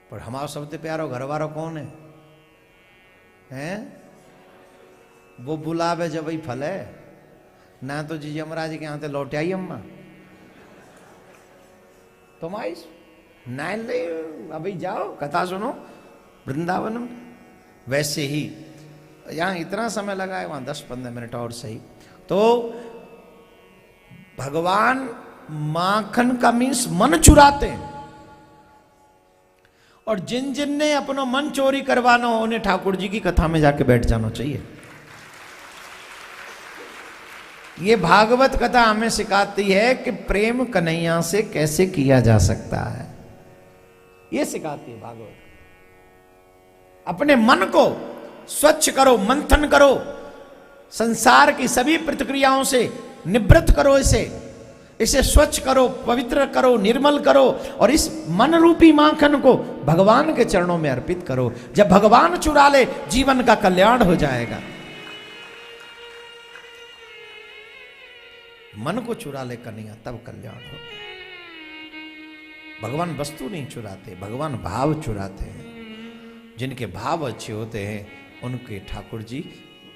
पर हमारा सबसे प्यारा घरवारा कौन है? हैं? वो बुलावे जब ही फल है ना। तो जी यमराज के यहाँ से लौट आई अम्मा, तुम आई ना ले, अभी जाओ कथा सुनो वृंदावन में। वैसे ही यहाँ इतना समय लगा है, वहां 10-15 मिनट और सही। तो भगवान माखन का मीन्स मन चुराते हैं। और जिन जिन ने अपना मन चोरी करवाना हो, उन्हें ठाकुर जी की कथा में जाके बैठ जाना चाहिए। ये भागवत कथा हमें सिखाती है कि प्रेम कन्हैया से कैसे किया जा सकता है। ये सिखाती है भागवत। अपने मन को स्वच्छ करो, मंथन करो, संसार की सभी प्रतिक्रियाओं से निवृत्त करो, इसे स्वच्छ करो, पवित्र करो, निर्मल करो, और इस मन रूपी माखन को भगवान के चरणों में अर्पित करो। जब भगवान चुरा ले, जीवन का कल्याण हो जाएगा। मन को चुरा ले कन्हैया, तब कल्याण हो। भगवान वस्तु नहीं चुराते, भगवान भाव चुराते हैं। जिनके भाव अच्छे होते हैं, उनके ठाकुर जी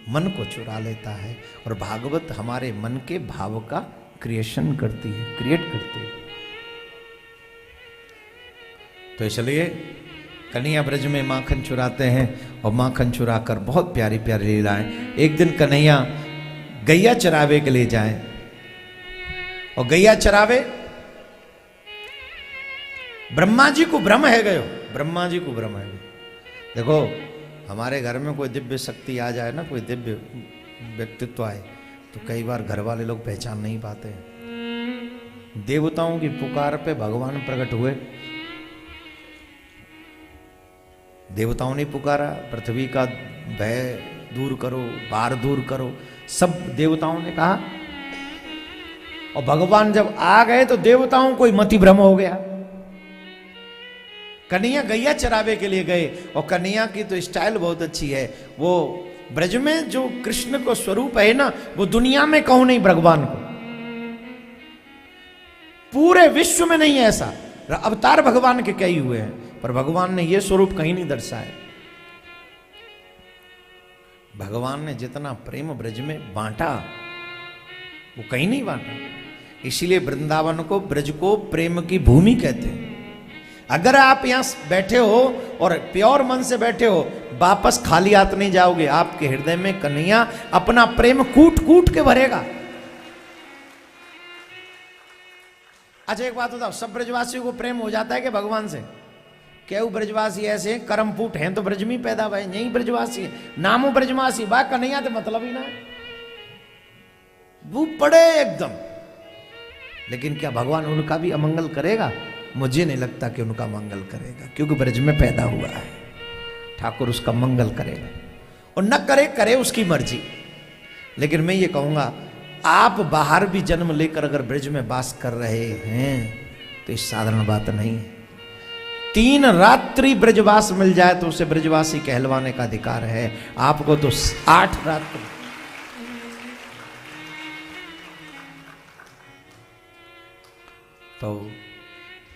मन को चुरा लेता है। और भागवत हमारे मन के भाव का क्रिएशन करती है, क्रिएट करती है। तो इसलिए कन्हैया ब्रज में माखन चुराते हैं, और माखन चुराकर बहुत प्यारी प्यारी लीलाएं। एक दिन कन्हैया गैया चरावे के लिए जाए, और गैया चरावे, ब्रह्मा जी को भ्रम है गयो, ब्रह्मा जी को भ्रम है। देखो हमारे घर में कोई दिव्य शक्ति आ जाए ना, कोई दिव्य व्यक्तित्व आए, तो कई बार घर वाले लोग पहचान नहीं पाते हैं। देवताओं की पुकार पे भगवान प्रकट हुए। देवताओं ने पुकारा, पृथ्वी का भय दूर करो, भार दूर करो, सब देवताओं ने कहा। और भगवान जब आ गए तो देवताओं को मति भ्रम हो गया। कन्हैया गैया चरावे के लिए गए, और कन्हैया की तो स्टाइल बहुत अच्छी है। वो ब्रज में जो कृष्ण को स्वरूप है ना, वो दुनिया में कहूं नहीं भगवान को, पूरे विश्व में नहीं है ऐसा। अवतार भगवान के कई हुए हैं, पर भगवान ने यह स्वरूप कहीं नहीं दर्शाया। भगवान ने जितना प्रेम ब्रज में बांटा वो कहीं नहीं बांटा। इसीलिए वृंदावन को, ब्रज को प्रेम की भूमि कहते हैं। अगर आप यहां बैठे हो और प्योर मन से बैठे हो, वापस खाली हाथ नहीं जाओगे। आपके हृदय में कन्हैया अपना प्रेम कूट कूट के भरेगा। अच्छा एक बात बताओ, सब ब्रजवासियों को प्रेम हो जाता है कि भगवान से? क्या ब्रजवासी ऐसे कर्मपूट हैं तो ब्रज में पैदा हुए, यही ब्रजवासी है, नामो ब्रजवासी, बा कन्हैया तो मतलब ही ना है, वो पड़े एकदम। लेकिन क्या भगवान उनका भी अमंगल करेगा? मुझे नहीं लगता कि उनका मंगल करेगा, क्योंकि ब्रज में पैदा हुआ है। ठाकुर उसका मंगल करेगा, और न करे करे उसकी मर्जी। लेकिन मैं ये कहूंगा, आप बाहर भी जन्म लेकर अगर ब्रज में वास कर रहे हैं तो ये साधारण बात नहीं है। 3 रात्रि ब्रजवास मिल जाए तो उसे ब्रजवासी कहलवाने का अधिकार है। आपको तो 8 रात्रि। तो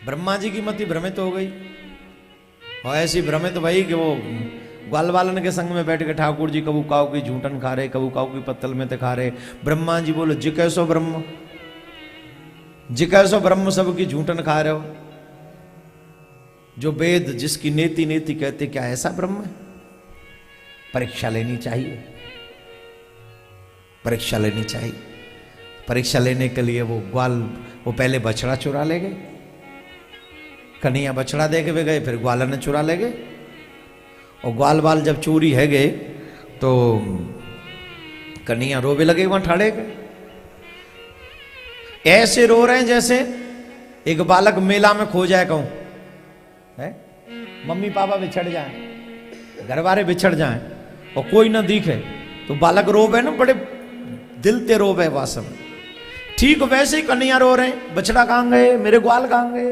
ब्रह्मा जी की मति भ्रमित हो गई, और ऐसी भ्रमित भई कि वो ग्वाल बालन के संग में बैठ के ठाकुर जी कबू काऊ की झूठन खा रहे, कबू काऊ की पत्तल में ते खा रहे। ब्रह्मा जी बोलो, जी कैसो ब्रह्म, जी कैसो ब्रह्म सबकी झूठन खा रहे हो, जो वेद जिसकी नेति नेति कहते, क्या ऐसा ब्रह्म है? परीक्षा लेनी चाहिए, परीक्षा लेनी चाहिए। परीक्षा लेने के लिए वो पहले बछड़ा चुरा ले गए, कन्हैया बछड़ा दे के वे गए, फिर ग्वालन ने चुरा ले गए। और ग्वाल बाल जब चोरी है गए तो कन्हैया रोवे लगे, वहां ठाड़े गए। ऐसे रो रहे हैं जैसे एक बालक मेला में खो जाए, कहूं है, मम्मी पापा बिछड़ जाए, घर वाले बिछड़ जाए और कोई ना दिखे तो बालक रोवे ना, बड़े दिल ते रोवे वास्तव में। ठीक वैसे ही कन्हैया रो रहे हैं, बछड़ा कहां गए, मेरे ग्वाल कहां गए,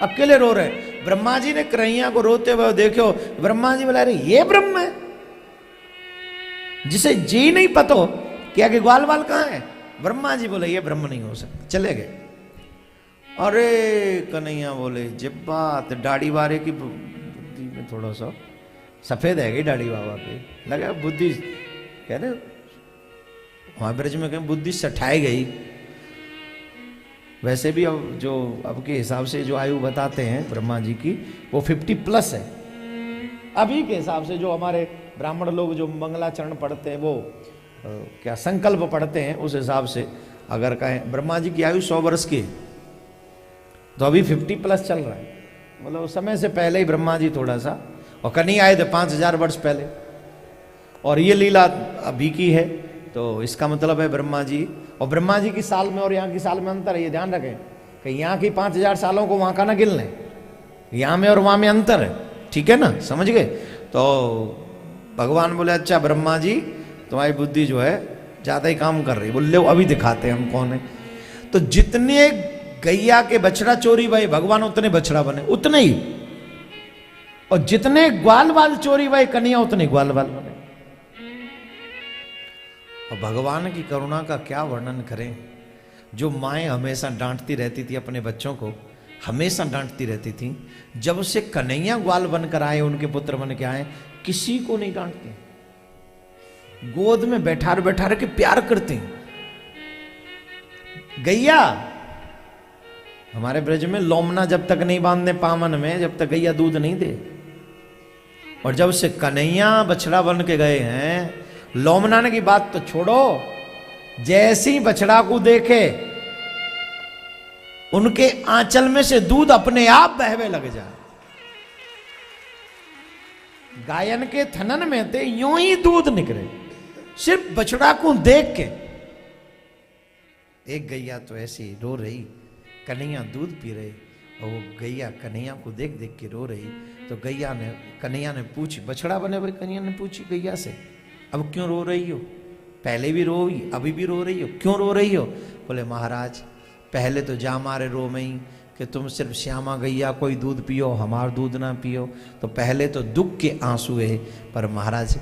अकेले रो रहे। ब्रह्मा जी ने कन्हैया को रोते हुए देखो, ब्रह्मा जी बोला, अरे ये ब्रह्म है जिसे जी नहीं पता कि आगे ग्वाल बाल कहां है। ब्रह्मा जी बोले ये ब्रह्म नहीं हो सकता, चले गए। अरे कन्हैया बोले, जब बात दाढ़ी वारे की बुद्धि में थोड़ा सा सफेद है गई दाढ़ी बाबा की, लगा बुद्धि कह रहे वहां ब्रज में कहीं बुद्धि सठाई गई। वैसे भी अब के हिसाब से जो आयु बताते हैं ब्रह्मा जी की, वो 50+ है। अभी के हिसाब से जो हमारे ब्राह्मण लोग जो मंगलाचरण पढ़ते हैं, वो क्या संकल्प पढ़ते हैं, उस हिसाब से अगर कहें ब्रह्मा जी की आयु 100 वर्ष की है, तो अभी 50+ चल रहा है। मतलब उस समय से पहले ही ब्रह्मा जी थोड़ा सा, और कन्हैया आए थे 5000 वर्ष पहले। और ये लीला अभी की है, तो इसका मतलब है ब्रह्मा जी, और ब्रह्मा जी की साल में और यहाँ की साल में अंतर है, ये ध्यान रखें कि यहाँ की 5000 सालों को वहाँ का ना गिन लें, यहाँ में और वहाँ में अंतर है, ठीक है ना, समझ गए। तो भगवान बोले, अच्छा ब्रह्मा जी तुम्हारी बुद्धि जो है ज़्यादा ही काम कर रही है, बोले अभी दिखाते हैं हम कौन है। तो जितने गैया के बछड़ा चोरी भाई भगवान उतने बछड़ा बने, उतने ही, और जितने ग्वाल बाल चोरी भाई कन्हैया उतने ग्वाल बाल बने। और भगवान की करुणा का क्या वर्णन करें। जो माएँ हमेशा डांटती रहती थी अपने बच्चों को, हमेशा डांटती रहती थी, जब से कन्हैया ग्वाल बनकर आए, उनके पुत्र बन के आए, किसी को नहीं डांटती, गोद में बैठा बैठा के प्यार करती। गैया हमारे ब्रज में लोमना जब तक नहीं बांधने पामन में, जब तक गैया दूध नहीं दे। और जब से कन्हैया बछड़ा बन के गए हैं, लोमनाने की बात तो छोड़ो, जैसी बछड़ा को देखे उनके आंचल में से दूध अपने आप बहवे लग जाए। गायन के थनन में थे यूं ही दूध निकले, सिर्फ बछड़ा को देख के। एक गैया तो ऐसी रो रही, कन्हैया दूध पी रहे, और वो गैया कन्हैया को देख देख के रो रही। तो कन्हैया ने पूछी, बछड़ा बने भाई, कन्हैया ने पूछी गैया से, अब क्यों रो रही हो? पहले भी रोई, अभी भी रो रही हो, क्यों रो रही हो? बोले महाराज पहले तो जा मारे रो में ही कि तुम सिर्फ श्यामा गैया कोई दूध पियो, हमार दूध ना पियो, तो पहले तो दुख के आंसू है। पर महाराज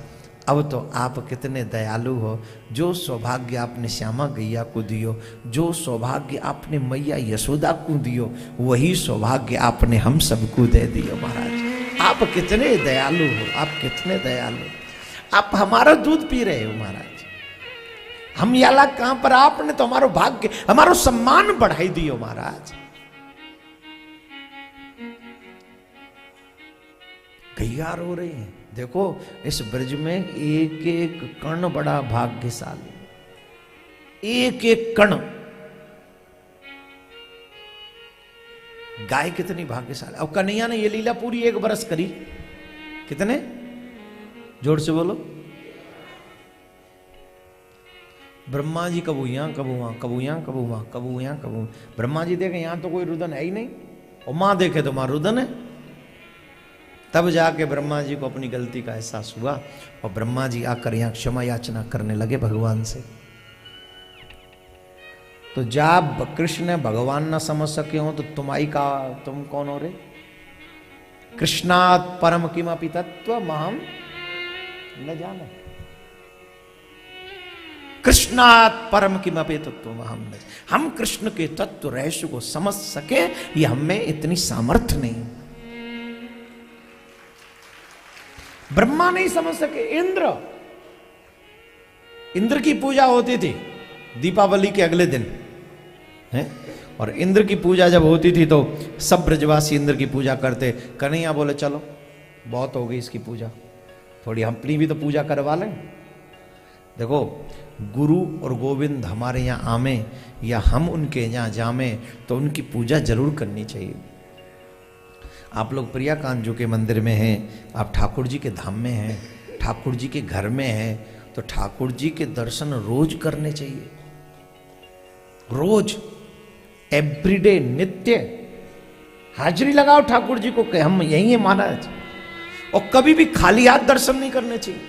अब तो आप कितने दयालु हो, जो सौभाग्य आपने श्यामा गैया को दियो, जो सौभाग्य आपने मैया यशोदा को दियो, वही सौभाग्य आपने हम सबको दे दियो महाराज। आप कितने दयालु हो, आप कितने दयालु हो। आप हमारा दूध पी रहे हो महाराज, हम याला कहां पर, आपने तो हमारो भाग्य, हमारो सम्मान बढ़ाई दियो महाराज। गैया रो रही है। देखो इस ब्रज में एक एक कण बड़ा भाग्यशाली, एक एक कण। गाय कितनी भाग्यशाली। और कन्हैया ने ये लीला पूरी 1 बरस करी। कितने, जोर से बोलो। ब्रह्मा जी कबू यहां कबू वहां, कबू यहां कबू वहां, कबू यहां कबू। ब्रह्मा जी देखे यहां तो कोई रुदन है ही नहीं, और मां देखे तो मां रुदन है। तब जाके ब्रह्मा जी को अपनी गलती का एहसास हुआ और ब्रह्मा जी आकर यहां क्षमा याचना करने लगे भगवान से। तो जब कृष्ण भगवान ना समझ सके हो तो तुम कौन हो रे। कृष्णात् परम किमपि तत्व महम न जाने, कृष्णात् परम किमपि तत्व महम न। हम कृष्ण के तत्व रहस्य को समझ सके ये हमें इतनी सामर्थ्य नहीं। ब्रह्मा नहीं समझ सके, इंद्र की पूजा होती थी दीपावली के अगले दिन है। और इंद्र की पूजा जब होती थी तो सब ब्रजवासी इंद्र की पूजा करते। कन्हैया बोले चलो बहुत हो गई इसकी पूजा, थोड़ी हम अपनी भी तो पूजा करवा लें। देखो गुरु और गोविंद हमारे यहाँ आमे या हम उनके यहाँ जामे तो उनकी पूजा जरूर करनी चाहिए। आप लोग प्रिया कांजू के मंदिर में हैं, आप ठाकुर जी के धाम में हैं, ठाकुर जी के घर में हैं, तो ठाकुर जी के दर्शन रोज करने चाहिए। रोज, एवरीडे, नित्य हाजिरी लगाओ ठाकुर जी को कि हम यही है महाराज। और कभी भी खाली हाथ दर्शन नहीं करने चाहिए।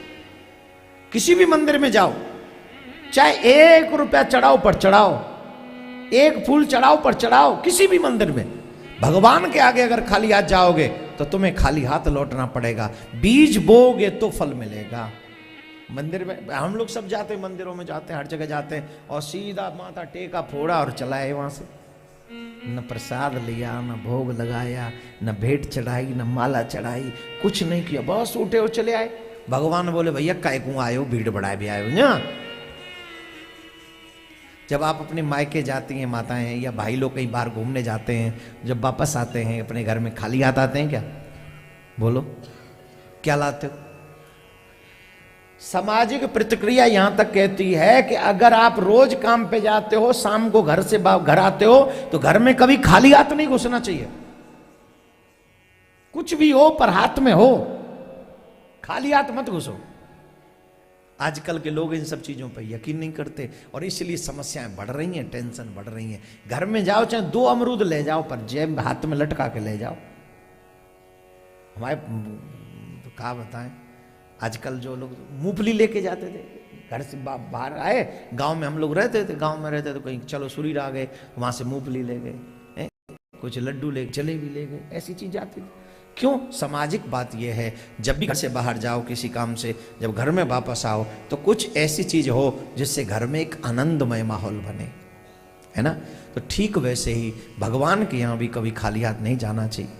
किसी भी मंदिर में जाओ, चाहे 1 रुपया चढ़ाओ पर चढ़ाओ, 1 फूल चढ़ाओ पर चढ़ाओ, किसी भी मंदिर में भगवान के आगे अगर खाली हाथ जाओगे तो तुम्हें खाली हाथ लौटना पड़ेगा। बीज बोगे तो फल मिलेगा। मंदिर में हम लोग सब जाते हैं, मंदिरों में जाते हैं, हर जगह जाते हैं और सीधा माथा टेका फोड़ा और चलाए वहां से। न प्रसाद लिया, न भोग लगाया, न भेंट चढ़ाई, न माला चढ़ाई, कुछ नहीं किया, बस उठे और चले आए। भगवान बोले भैया काय को आए हो, भीड़ बढ़ाए भी आए हो ना। जब आप अपने मायके जाती हैं माताएं या भाई लोग कहीं बाहर घूमने जाते हैं, जब वापस आते हैं अपने घर में खाली हाथ आते हैं क्या? बोलो क्या लाते हो? सामाजिक प्रतिक्रिया यहां तक कहती है कि अगर आप रोज काम पे जाते हो, शाम को घर से घर आते हो, तो घर में कभी खाली हाथ नहीं घुसना चाहिए। कुछ भी हो पर हाथ में हो, खाली हाथ मत घुसो। आजकल के लोग इन सब चीजों पर यकीन नहीं करते और इसलिए समस्याएं बढ़ रही हैं, टेंशन बढ़ रही हैं। घर में जाओ चाहे 2 अमरूद ले जाओ पर जेब हाथ में लटका के ले जाओ। हमारे कहा बताएं, आजकल जो लोग मूंगफली लेके जाते थे, घर से बाहर आए, गांव में हम लोग रहते थे, गांव में रहते तो कहीं चलो सुरीर आ गए, वहां से मूंगफली ले गए, कुछ लड्डू ले, जलेबी ले गए, ऐसी चीज आती थी। क्यों? सामाजिक बात यह है, जब भी घर से बाहर जाओ किसी काम से, जब घर में वापस आओ तो कुछ ऐसी चीज हो जिससे घर में एक आनंदमय माहौल बने, है ना। तो ठीक वैसे ही भगवान के यहां भी कभी खाली हाथ नहीं जाना चाहिए।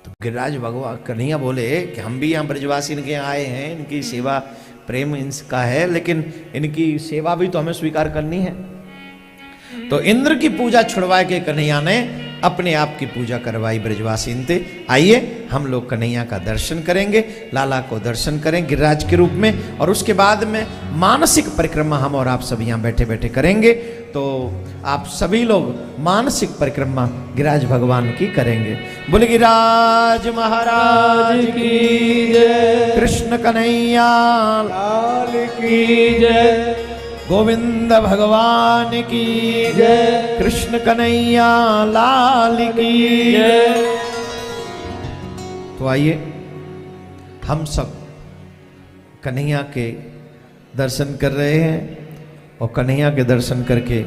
तो गिरिराज भगवान कन्हैया बोले कि हम भी यहाँ ब्रजवासी इनके यहाँ आए हैं, इनकी सेवा प्रेम इनका है, लेकिन इनकी सेवा भी तो हमें स्वीकार करनी है। तो इंद्र की पूजा छुड़वा के कन्हैया ने अपने आप की पूजा करवाई ब्रजवासी इनते। आइए हम लोग कन्हैया का दर्शन करेंगे, लाला को दर्शन करें गिरिराज के रूप में, और उसके बाद में मानसिक परिक्रमा हम और आप सब यहाँ बैठे बैठे करेंगे। तो आप सभी लोग मानसिक परिक्रमा गिरिराज भगवान की करेंगे। बोले गिरिराज महाराज की जय, कृष्ण कन्हैया लाल की जय, गोविंद भगवान की जय, कृष्ण कन्हैया लाल की जय। तो आइए हम सब कन्हैया के दर्शन कर रहे हैं और कन्हैया के दर्शन करके